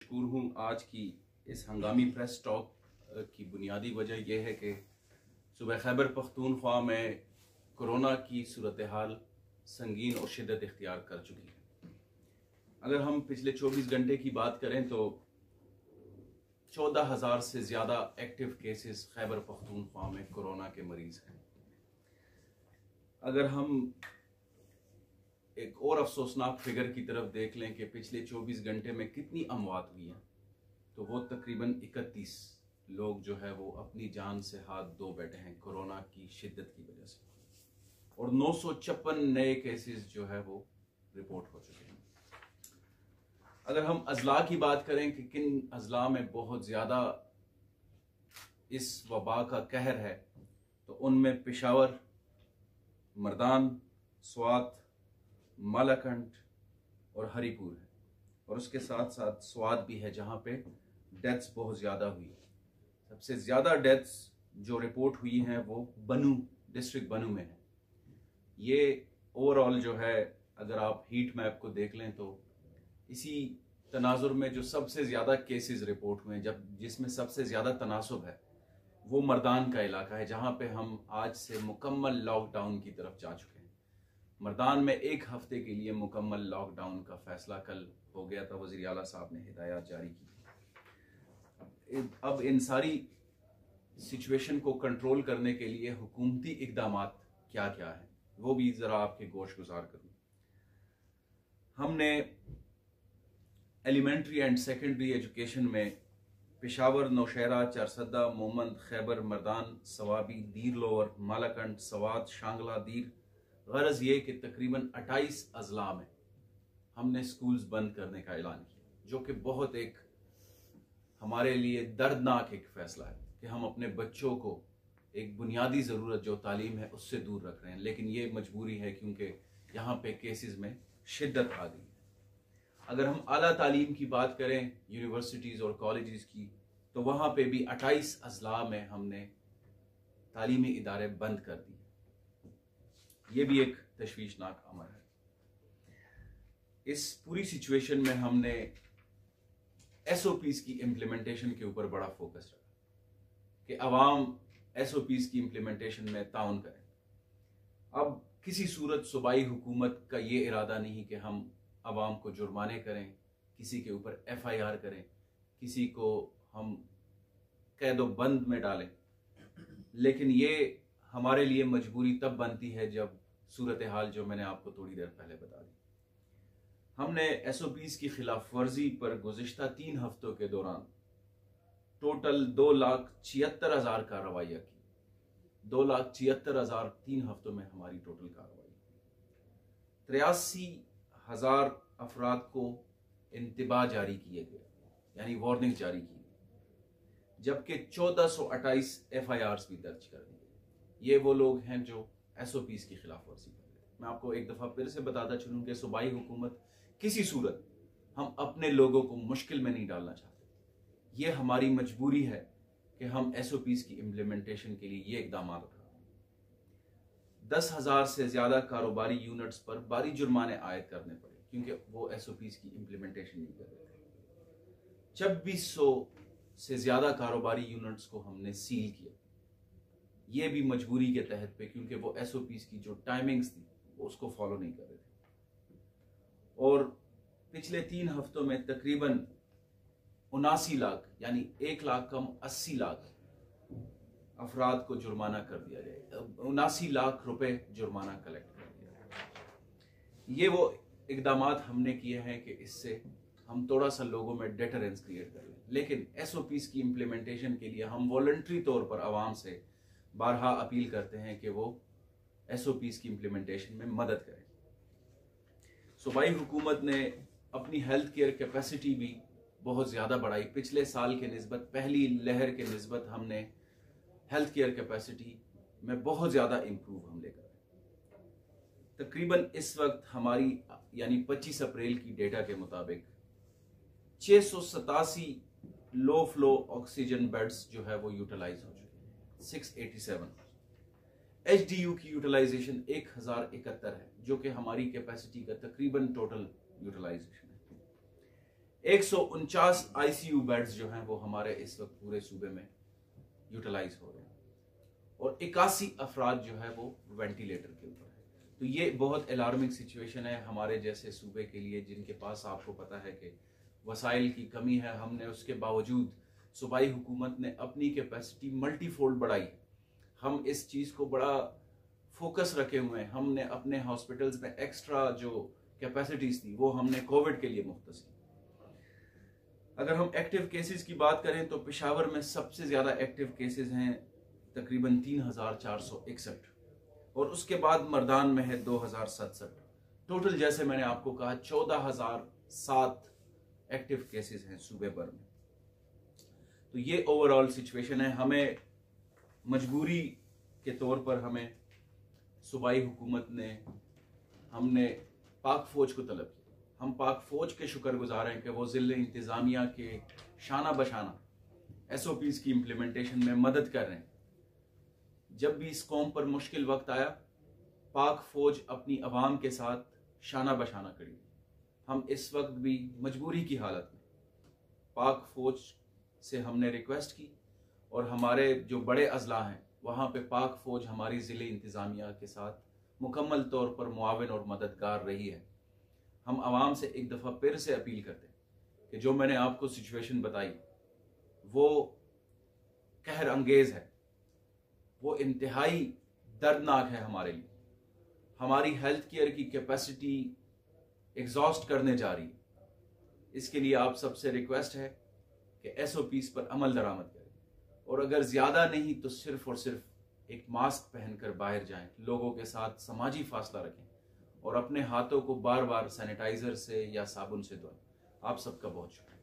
मशहूर हूँ। आज की इस हंगामी प्रेस टॉक की बुनियादी वजह यह है कि सूबा खैबर पख्तूनख्वा में कोरोना की सूरत हाल संगीन और शिद्दत इख्तियार कर चुकी है। अगर हम पिछले 24 घंटे की बात करें तो 14,000 से ज़्यादा एक्टिव केसेस खैबर पख्तूनख्वा में कोरोना के मरीज़ हैं। अगर हम एक और अफसोसनाक फिगर की तरफ देख लें कि पिछले 24 घंटे में कितनी अमवात हुई हैं, तो वो तकरीबन 31 लोग जो है वो अपनी जान से हाथ धो बैठे हैं कोरोना की शिद्दत की वजह से, और 956 नए केसेस जो है वो रिपोर्ट हो चुके हैं। अगर हम अजला की बात करें कि किन अजला में बहुत ज़्यादा इस वबा का कहर है, तो उनमें पेशावर, मर्दान, स्वात, मालाकंड और हरीपुर है, और उसके साथ साथ स्वात भी है जहाँ पे डेथ्स बहुत ज़्यादा हुई। सबसे ज़्यादा डेथ्स जो रिपोर्ट हुई हैं वो बनू डिस्ट्रिक्ट बनू में है। ये ओवरऑल जो है, अगर आप हीट मैप को देख लें तो इसी तनाजुर में जो सबसे ज़्यादा केसेस रिपोर्ट हुए हैं, जिसमें सबसे ज़्यादा तनासुब है, वो मर्दान का इलाका है, जहाँ पे हम आज से मुकम्मल लॉकडाउन की तरफ जा चुके हैं। मर्दान में 1 हफ्ते के लिए मुकम्मल लॉकडाउन का फैसला कल हो गया था। वज़ीर आला साहब ने हिदायत जारी की। अब इन सारी सिचुएशन को कंट्रोल करने के लिए हुकूमती इक़दामात क्या क्या हैं, वो भी ज़रा आपके गोश गुजार करूँ। हमने एलिमेंट्री एंड सेकेंडरी एजुकेशन में पेशावर, नौशहरा, चारसद्दा, मोमंद, खैबर, मर्दान, सवाबी, दीर लोअर, मालाकंड, सवात, शांगला, दीर, गरज ये कि तकरीबन 28 अजला में हमने स्कूल्स बंद करने का ऐलान किया, जो कि बहुत एक हमारे लिए दर्दनाक एक फैसला है कि हम अपने बच्चों को एक बुनियादी ज़रूरत जो तालीम है उससे दूर रख रहे हैं। लेकिन ये मजबूरी है क्योंकि यहाँ पे केसेस में शिद्दत आ गई है। अगर हम आला तालीम की बात करें, यूनिवर्सिटीज़ और कॉलेजेस की, तो वहाँ पे भी 28 अजला में हमने तालीमी इदारे बंद कर दिए। ये भी एक तशवीशनाक अमर है। इस पूरी सिचुएशन में हमने SOPs की इम्प्लीमेंटेशन के ऊपर बड़ा फोकस रखा कि अवाम SOPs की इम्प्लीमेंटेशन में ताउन करें। अब किसी सूरत सूबाई हुकूमत का ये इरादा नहीं कि हम अवाम को जुर्माने करें, किसी के ऊपर FIR करें, किसी को हम कैदो बंद में डालें। लेकिन ये हमारे लिए मजबूरी तब बनती है जब सूरत हाल जो मैंने आपको थोड़ी देर पहले बता दी। हमने SOPs की खिलाफ वर्जी पर गुज़िश्ता 3 हफ्तों के दौरान टोटल 2,76,000 कार्रवाइयाँ की। 2,76,000 3 हफ्तों में हमारी टोटल कार्रवाई। 83,000 अफराद को इंतबा जारी किए गए, यानी वार्निंग जारी की गई, जबकि 1428 FIRs भी दर्ज कर दी गई। ये वो लोग हैं जो SOPs की खिलाफ वर्जी कर रहे हैं। मैं आपको एक दफ़ा फिर से बताता चलूँ कि सूबाई हुकूमत किसी सूरत हम अपने लोगों को मुश्किल में नहीं डालना चाहते। ये हमारी मजबूरी है कि हम SOPs की इम्प्लीमेंटेशन के लिए ये इकदाम उठा रहे हैं। 10,000 से ज़्यादा कारोबारी यूनिट्स पर भारी जुर्माने आयद करने पड़े क्योंकि वो SOPs की इम्प्लीमेंटेशन नहीं कर रहे थे। 2600 से ज़्यादा कारोबारी यूनिट्स को हमने सील किया, ये भी मजबूरी के तहत पे, क्योंकि वो SOPs की जो टाइमिंग्स थी वो उसको फॉलो नहीं कर रहे थे। और पिछले 3 हफ्तों में तकरीबन 79 लाख, यानी 1 लाख कम 80 लाख अफराद को जुर्माना कर दिया जाए। 79 लाख रुपए जुर्माना कलेक्ट कर दिया जाए। ये वो इकदामात हमने किए हैं कि इससे हम थोड़ा सा लोगों में डेटरेंस क्रिएट कर लें। लेकिन SOPs की इम्प्लीमेंटेशन के लिए हम वॉलंटरी तौर पर आवाम से बारहा अपील करते हैं कि वो SOPs की इम्प्लीमेंटेशन में मदद करें। सूबाई हुकूमत ने अपनी हेल्थ केयर कैपेसिटी भी बहुत ज़्यादा बढ़ाई। पिछले साल के निस्बत, पहली लहर के निस्बत हमने हेल्थ केयर कैपेसिटी में बहुत ज़्यादा इम्प्रूव हम लेकर आए। तकरीबन इस वक्त हमारी, यानी 25 अप्रैल की डेटा के मुताबिक 687 लो फ्लो ऑक्सीजन बेड्स जो है वो यूटिलाइज हो चुके हैं। 687। HDU की यूटिलाइजेशन 1071 है, जो कि हमारी कैपेसिटी का तकरीबन टोटल यूटिलाइजेशन है। 149 आईसीयू बेड्स जो हैं वो हमारे इस वक्त पूरे सूबे में यूटिलाइज हो रहे हैं और 81 अफराद जो है वो वेंटिलेटर के ऊपर है। तो ये बहुत अलार्मिंग सिचुएशन है हमारे जैसे सूबे के लिए, जिनके पास आपको पता है कि वसाइल की कमी है। हमने उसके बावजूद सूबाई हुकूमत ने अपनी कैपेसिटी मल्टीफोल्ड बढ़ाई। हम इस चीज़ को बड़ा फोकस रखे हुए हैं। हमने अपने हॉस्पिटल्स में एक्स्ट्रा जो कैपेसिटीज थी वो हमने कोविड के लिए मुख्तस की। अगर हम एक्टिव केसेस की बात करें तो पेशावर में सबसे ज़्यादा एक्टिव केसेस हैं तकरीबन 3461 और उसके बाद मर्दान में है 2067। टोटल जैसे मैंने आपको कहा 14007 एक्टिव केसेस हैं सूबे भर में। तो ये ओवरऑल सिचुएशन है। हमें मजबूरी के तौर पर हमें सूबाई हुकूमत ने हमने पाक फौज को तलब किया। हम पाक फौज के शुक्रगुजार हैं कि वो ज़िले इंतज़ामिया के शाना बशाना SOPs की इम्प्लीमेंटेशन में मदद कर रहे हैं। जब भी इस कौम पर मुश्किल वक्त आया, पाक फौज अपनी आवाम के साथ शाना बशाना खड़ी। हम इस वक्त भी मजबूरी की हालत में पाक फौज से हमने रिक्वेस्ट की और हमारे जो बड़े अजला हैं वहाँ पे पाक फौज हमारी ज़िले इंतज़ामिया के साथ मुकम्मल तौर पर मुआविन और मददगार रही है। हम आवाम से एक दफ़ा फिर से अपील करते हैं कि जो मैंने आपको सिचुएशन बताई वो कहर अंगेज़ है, वो इंतहाई दर्दनाक है हमारे लिए। हमारी हेल्थ केयर की कैपेसिटी एग्जॉस्ट करने जा रही है। इसके लिए आप सबसे रिक्वेस्ट है कि SOPs पर अमल दरामद करें और अगर ज़्यादा नहीं तो सिर्फ और सिर्फ एक मास्क पहनकर बाहर जाएं, लोगों के साथ समाजी फासला रखें और अपने हाथों को बार बार सैनिटाइजर से या साबुन से धोएं। आप सबका बहुत शुक्रिया।